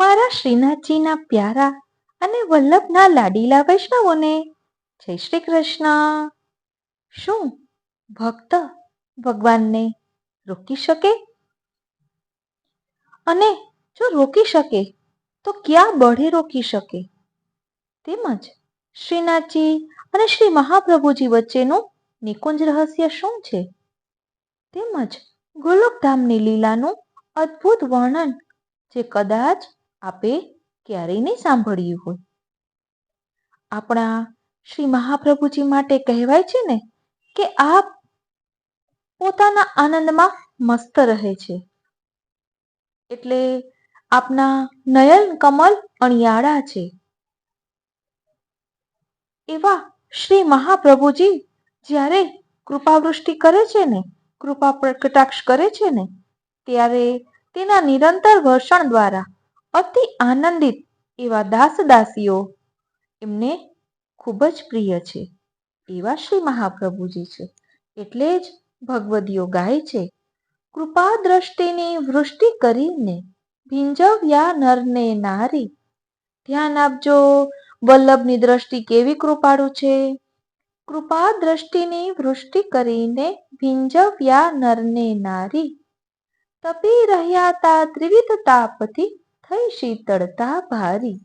મારા શ્રીનાથજીના પ્યારા અને વલ્લભના લાડીલા વૈષ્ણવોને જય શ્રી કૃષ્ણ. શું ભક્ત ભગવાનને રોકી શકે? અને જો રોકી શકે તો ક્યાં બળે રોકી શકે? તેમજ શ્રીનાથજી અને શ્રી મહાપ્રભુજી વચ્ચેનું નિકુંજ રહસ્ય શું છે? તેમજ ગોલોકધામની લીલાનું અદ્ભુત વર્ણન જે કદાચ આપે ક્યારેય નહીં સાંભળ્યું હોય. આપણા શ્રી મહાપ્રભુજી માટે કહેવાય છે ને કે આપ પોતાના આનંદમાં મસ્ત રહે છે. એટલે આપના નયન કમલ અણિયાળા છે. એવા શ્રી મહાપ્રભુજી જ્યારે કૃપાવૃષ્ટિ કરે છે ને, કૃપા કટાક્ષ કરે છે ને, ત્યારે તેના નિરંતર વર્ષણ દ્વારા અતિ આનંદિત એવા દાસ દાસીઓ એમને ખૂબ જ પ્રિય છે. એવા શ્રી મહાપ્રભુજી છે. એટલે જ ભગવદીઓ ગાય છે, કૃપા દ્રષ્ટિની વૃષ્ટિ કરીને ભીંજવ્યા નરને નારી. ધ્યાન આપજો, વલ્લભની દ્રષ્ટિ કેવી કૃપાળુ છે. કૃપા દ્રષ્ટિની વૃષ્ટિ કરીને ભીંજવ્યા નરને નારી. તપી રહ્યા તા ત્રિવિધ તાપથી થઈ શીતળતા ભારી.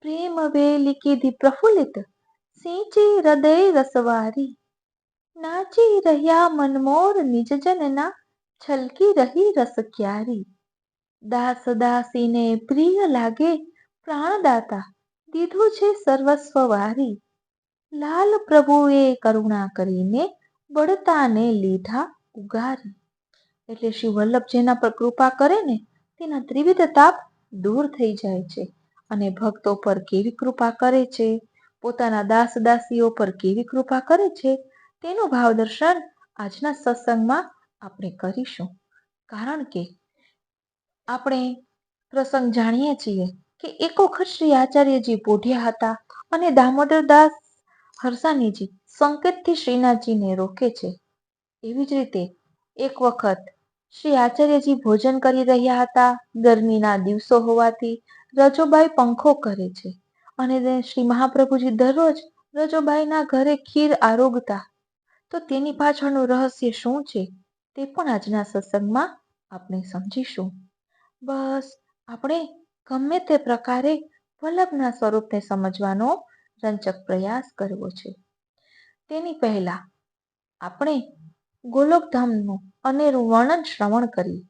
પ્રેમ વેલી કીધી પ્રફુલ્લિત સિંચી હૃદય રસવારી. નાચી રહ્યા મનમોર નિજજનના છલકી રહી રસ ક્યારી. દાસ દાસીને પ્રિય લાગે પ્રાણદાતા દીધું છે સર્વસ્વ વારી. લાલ પ્રભુએ કરુણા કરીને બળતાને લીધા ઉગારી. એટલે શ્રી વલ્લભ જેના પર કૃપા કરે ને તેના ત્રિવિધ તાપ દૂર થઈ જાય છે. અને ભક્તો પર કેવી કૃપા કરે છે, પોતાના દાસ દાસીઓ પર કેવી કૃપા કરે છે, તેનું ભાવ દર્શન આજના સત્સંગમાં આપણે કરીશું. કારણ કે આપણે પ્રસંગ જાણીએ છીએ કે એક વખત શ્રી આચાર્યજી પોઢ્યા હતા અને દામોદરદાસ હરસાનીજી સંકેતથી શ્રીનાથજીને રોકે છે. એવી જ રીતે એક વખત શ્રી આચાર્યજી ભોજન કરી રહ્યા હતા. ગરમીના દિવસો હોવાથી રજોબાઈ પંખો કરે છે અને શ્રી મહાપ્રભુજી દરરોજ રજોબાઈના ઘરે ખીર આરોગતા. તો તેની પાછળનું રહસ્ય શું છે તે પણ આજના સત્સંગમાં આપણે સમજીશું. બસ આપણે ગમે તે પ્રકારે વલ્લભના સ્વરૂપને સમજવાનો રંચક પ્રયાસ કરવો છે. તેની પહેલા આપણે ગોલોકધામનું અનેરું વર્ણન શ્રવણ કરીએ.